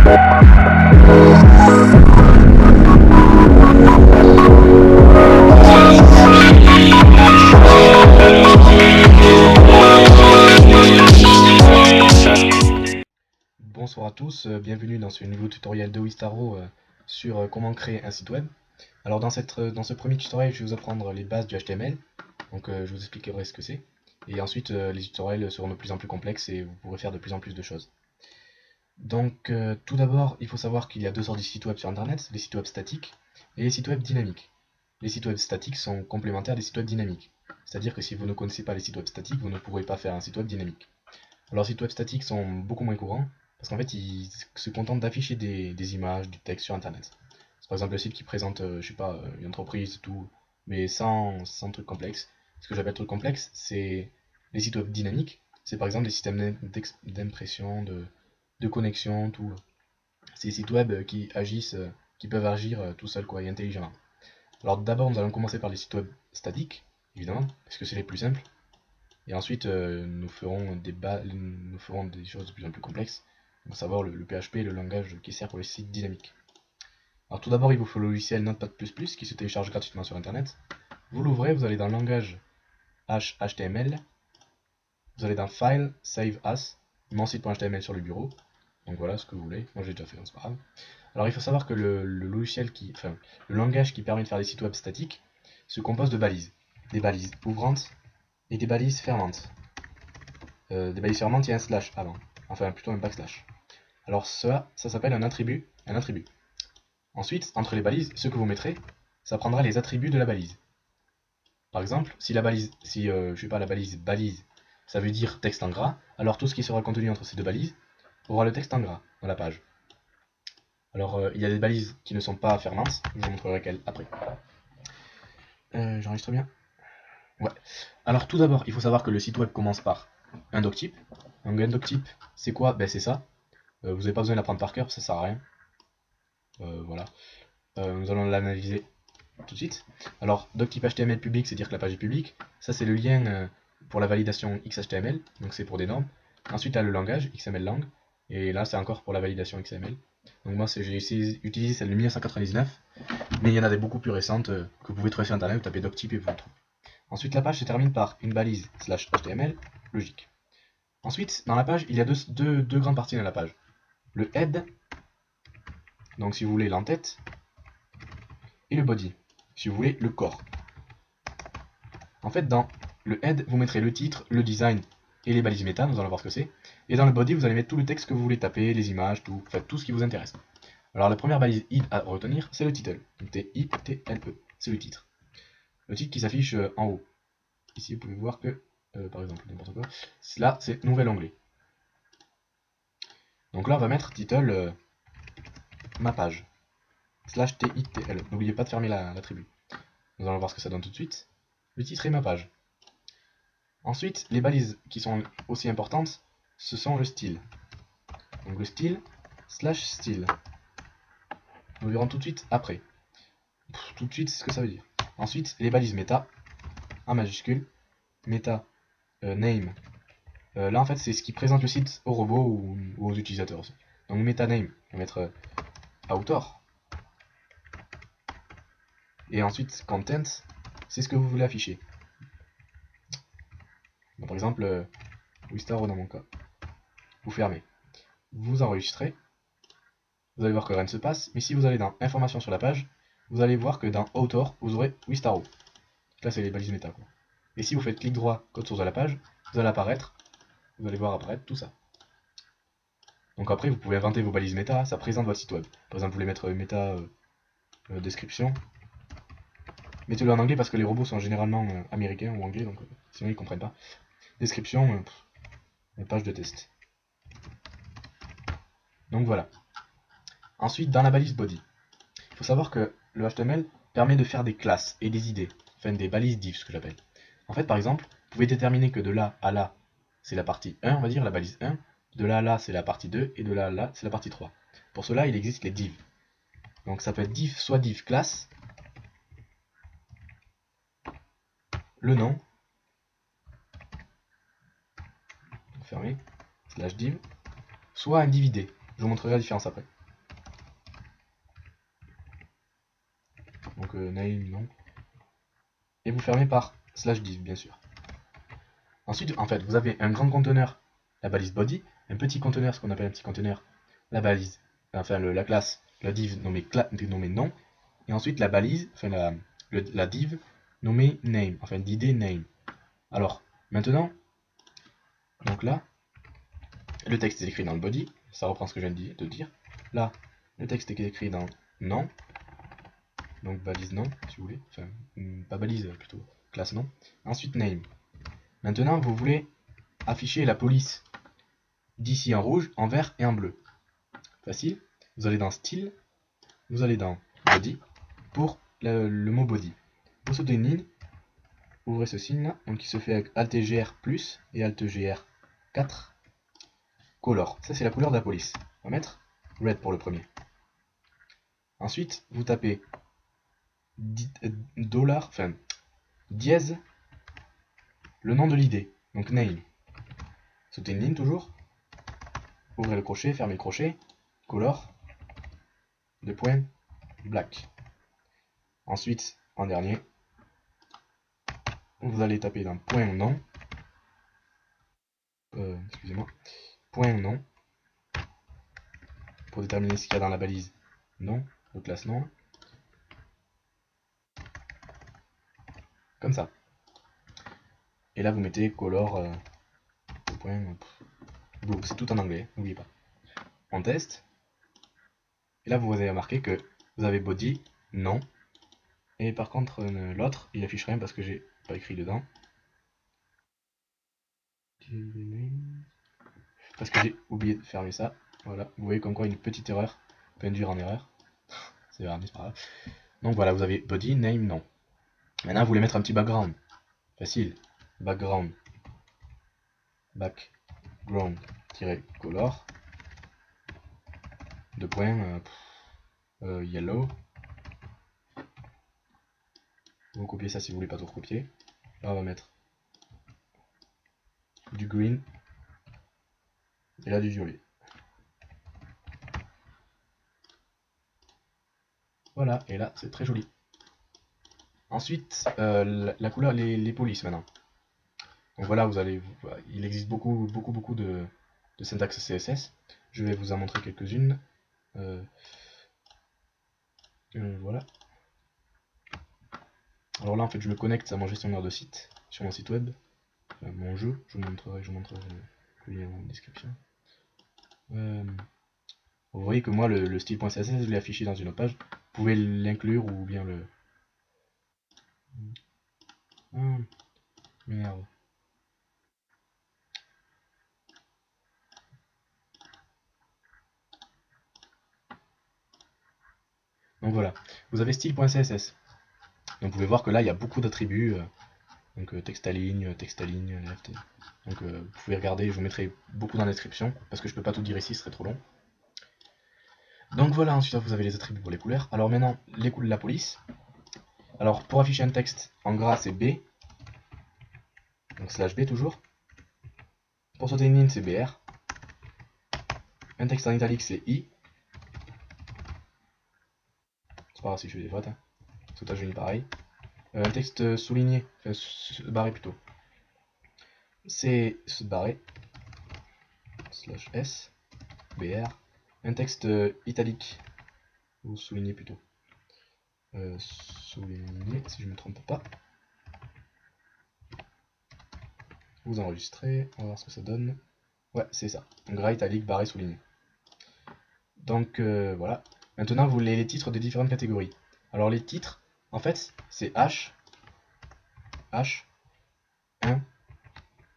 Bonsoir à tous, bienvenue dans ce nouveau tutoriel de Wistaro sur comment créer un site web. Alors dans ce premier tutoriel, je vais vous apprendre les bases du HTML, donc je vous expliquerai ce que c'est. Et ensuite, les tutoriels seront de plus en plus complexes et vous pourrez faire de plus en plus de choses. Donc tout d'abord, il faut savoir qu'il y a deux sortes de sites web sur Internet, les sites web statiques et les sites web dynamiques. Les sites web statiques sont complémentaires des sites web dynamiques. C'est-à-dire que si vous ne connaissez pas les sites web statiques, vous ne pourrez pas faire un site web dynamique. Alors les sites web statiques sont beaucoup moins courants, parce qu'en fait ils se contentent d'afficher des images, du texte sur internet. C'est par exemple le site qui présente, je sais pas, une entreprise et tout, mais sans truc complexe. Ce que j'appelle truc complexe, c'est les sites web dynamiques, c'est par exemple des systèmes d'impression, de connexion, tout. C'est des sites web qui agissent, qui peuvent agir tout seuls quoi, et intelligemment. Alors d'abord nous allons commencer par les sites web statiques, évidemment, parce que c'est les plus simples. Et ensuite, nous ferons des choses de plus en plus complexes, à savoir le PHP, le langage qui sert pour les sites dynamiques. Alors tout d'abord, il vous faut le logiciel Notepad++ qui se télécharge gratuitement sur Internet. Vous l'ouvrez, vous allez dans le langage HTML, vous allez dans File, Save As, mon site.html sur le bureau. Donc voilà ce que vous voulez, moi j'ai déjà fait, c'est pas grave. Alors il faut savoir que le langage qui permet de faire des sites web statiques se compose de balises. Des balises ouvrantes et des balises fermantes. Des balises fermantes, il y a un slash avant. Enfin, plutôt un backslash. Alors ça s'appelle un attribut. Ensuite, entre les balises, ce que vous mettrez, ça prendra les attributs de la balise. Par exemple, si la balise, je sais pas, la balise, ça veut dire texte en gras, alors tout ce qui sera contenu entre ces deux balises aura le texte en gras dans la page. Alors, il y a des balises qui ne sont pas fermantes, je vous montrerai quelles après. J'enregistre bien? Ouais. Alors tout d'abord, il faut savoir que le site web commence par un doctype. Donc un doctype, c'est quoi? Ben c'est ça. Vous n'avez pas besoin de l'apprendre par cœur, ça sert à rien. Voilà. Nous allons l'analyser tout de suite. Alors, doctype HTML public, c'est dire que la page est publique. Ça, c'est le lien pour la validation XHTML, donc c'est pour des normes. Ensuite, là, le langage, XML lang. Et là, c'est encore pour la validation XML. Donc moi, j'ai utilisé celle de 1999, mais il y en a des beaucoup plus récentes que vous pouvez trouver sur Internet, vous tapez doctype et vous le trouvez. Ensuite, la page se termine par une balise /HTML, logique. Ensuite, dans la page, il y a deux grandes parties dans la page. Le head, donc si vous voulez l'entête, et le body, si vous voulez le corps. En fait, dans le head, vous mettrez le titre, le design et les balises méta, nous allons voir ce que c'est. Et dans le body, vous allez mettre tout le texte que vous voulez taper, les images, tout, en fait, tout ce qui vous intéresse. Alors la première balise id à retenir, c'est le title. Donc T-I-T-L-E, c'est le titre. Le titre qui s'affiche en haut. Ici, vous pouvez voir que, par exemple, n'importe quoi, là, c'est nouvel onglet. Donc là, on va mettre title ma page, /TITL. N'oubliez pas de fermer l'attribut. Nous allons voir ce que ça donne tout de suite. Le titre est ma page. Ensuite, les balises qui sont aussi importantes, ce sont le style. Donc le style, /style. Nous verrons tout de suite après. Tout de suite, c'est ce que ça veut dire. Ensuite, les balises méta, en majuscule, méta, name. Là, en fait, c'est ce qui présente le site aux robots ou aux utilisateurs aussi. Donc meta name, on va mettre author. Et ensuite, content, c'est ce que vous voulez afficher. Donc, par exemple, Wistaro dans mon cas. Vous fermez. Vous enregistrez. Vous allez voir que rien ne se passe. Mais si vous allez dans information sur la page, vous allez voir que dans author, vous aurez Wistaro. Là, c'est les balises méta, quoi. Et si vous faites clic droit, code source de la page, vous allez apparaître. Vous allez voir apparaître tout ça. Donc après, vous pouvez inventer vos balises méta, ça présente votre site web. Par exemple, vous voulez mettre méta description. Mettez-le en anglais parce que les robots sont généralement américains ou anglais, donc sinon ils ne comprennent pas. Description, page de test. Donc voilà. Ensuite, dans la balise body, il faut savoir que le HTML permet de faire des classes et des idées, enfin des balises div, ce que j'appelle. En fait, par exemple, vous pouvez déterminer que de là à là, c'est la partie 1, on va dire, la balise 1, de là à là, c'est la partie 2, et de là à là, c'est la partie 3. Pour cela, il existe les divs. Donc ça peut être div, soit div classe, le nom, fermé, /div, soit un div id. Je vous montrerai la différence après. name, non. Et vous fermez par /div, bien sûr. Ensuite, en fait, vous avez un grand conteneur, la balise body, un petit conteneur, ce qu'on appelle un petit conteneur, la balise, enfin la classe, la div nommée nom, et ensuite la balise, enfin la div nommée name, enfin d'id name. Alors, maintenant, donc là, le texte est écrit dans le body, ça reprend ce que je viens de dire. Là, le texte est écrit dans nom, donc balise nom, si vous voulez, enfin, pas balise, plutôt classe nom. Ensuite, name. Maintenant, vous voulez afficher la police d'ici en rouge, en vert et en bleu. Facile. Vous allez dans style, vous allez dans body pour le mot body. Vous sautez une ligne, ouvrez ce signe là, donc qui se fait avec Alt-GR plus et Alt-GR 4. Color, ça c'est la couleur de la police. On va mettre red pour le premier. Ensuite, vous tapez dollar, enfin dièse, le nom de l'idée, donc name. Sautez une ligne toujours, ouvrez le crochet, fermez le crochet, color, deux points, black. Ensuite, en dernier, vous allez taper dans point nom, excusez-moi, point nom, pour déterminer ce qu'il y a dans la balise nom, de classe nom, comme ça. Et là vous mettez color, point, blue, c'est tout en anglais, n'oubliez pas. On teste, et là vous avez remarqué que vous avez body, nom, et par contre l'autre il affiche rien parce que j'ai pas écrit dedans. Parce que j'ai oublié de fermer ça. Voilà, vous voyez comme quoi une petite erreur peut induire en erreur. C'est grave, mais c'est pas grave. Donc voilà, vous avez body, name, nom. Maintenant, vous voulez mettre un petit background. Facile. Background. Background-color. Deux points. Yellow. Vous copiez ça si vous voulez pas tout recopier. Là, on va mettre du green. Et là, du violet. Voilà, et là, c'est très joli. Ensuite, la couleur, les polices maintenant. Donc voilà, il existe beaucoup de syntaxe CSS. Je vais vous en montrer quelques-unes. Voilà. Alors là, en fait, je me connecte à mon gestionnaire de site, sur mon site web, enfin, mon jeu. Je vous montrerai le lien dans la description. Vous voyez que moi, le style.css, je l'ai affiché dans une autre page. Vous pouvez l'inclure ou bien le... Ah, merde. Donc voilà, vous avez style.css. Donc vous pouvez voir que là, il y a beaucoup d'attributs. Donc texte à ligne, left. Donc vous pouvez regarder, je vous mettrai beaucoup dans la description, parce que je peux pas tout dire ici, ce serait trop long. Donc voilà, ensuite vous avez les attributs pour les couleurs. Alors maintenant, les couleurs de la police. Alors pour afficher un texte en gras, c'est B. Donc /B toujours. Pour sauter une ligne, c'est BR. Un texte en italique, c'est I. C'est pas grave si je fais des fautes. Hein. Sautage uni pareil. Un texte souligné, enfin barré plutôt. C'est barré. /S. BR. Un texte italique. Ou souligné plutôt. Souligné, si je ne me trompe pas. Vous enregistrez, on va voir ce que ça donne. Ouais, c'est ça. Gras, italique, barré, souligné. Donc voilà. Maintenant, vous voulez les titres des différentes catégories. Alors les titres, en fait, c'est H, 1,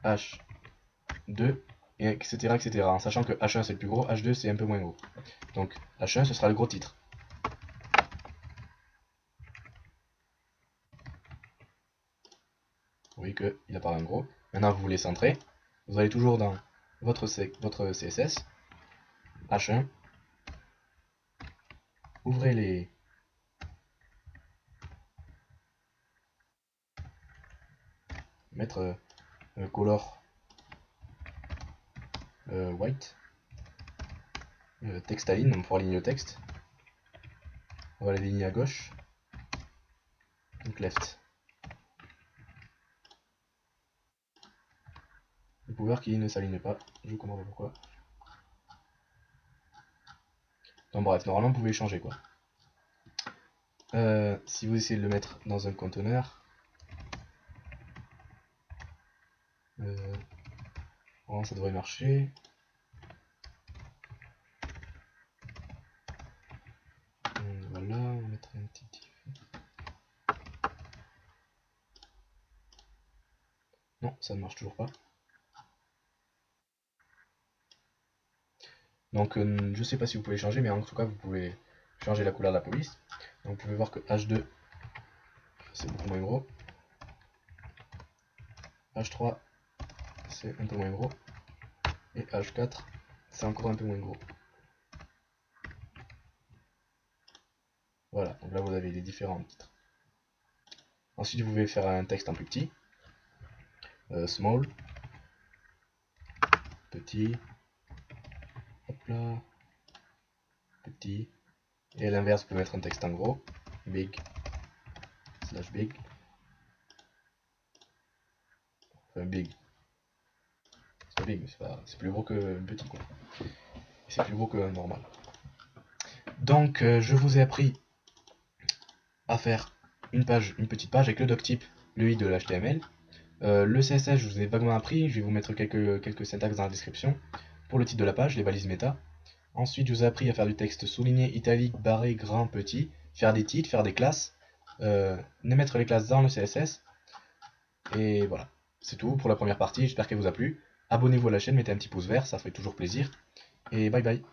H2, et etc., etc. En sachant que H1 c'est le plus gros, H2 c'est un peu moins gros. Donc H1 ce sera le gros titre. Vous voyez qu'il apparaît en gros. Maintenant vous voulez centrer. Vous allez toujours dans votre CSS, H1, ouvrez les... mettre color white, texte align, donc pour aligner le texte. On va l'aligner à gauche. click left. Vous pouvez voir qu'il ne s'aligne pas, je comprends pas pourquoi. Donc bref, normalement vous pouvez changer quoi. Si vous essayez de le mettre dans un conteneur, bon, ça devrait marcher. Voilà, on va mettre un petit if. Non, ça ne marche toujours pas. Donc je sais pas si vous pouvez changer, mais en tout cas vous pouvez changer la couleur de la police. Donc vous pouvez voir que H2 c'est beaucoup moins gros. H3 c'est un peu moins gros. Et H4 c'est encore un peu moins gros. Voilà, donc là vous avez les différents titres. Ensuite vous pouvez faire un texte en plus petit. Small. Petit. Hop là. Petit. Et à l'inverse vous pouvez mettre un texte en gros. Big. Slash big. Enfin big. C'est pas big, mais c'est plus gros que petit quoi. C'est plus gros que normal. Donc je vous ai appris à faire une petite page avec le doctype, le i de l'HTML. Le CSS, je vous ai vaguement appris, je vais vous mettre quelques syntaxes dans la description. Pour le titre de la page, les balises méta. Ensuite, je vous ai appris à faire du texte souligné, italique, barré, grand, petit, faire des titres, faire des classes, mettre les classes dans le CSS. Et voilà, c'est tout pour la première partie, j'espère qu'elle vous a plu. Abonnez-vous à la chaîne, mettez un petit pouce vert, ça fait toujours plaisir. Et bye bye.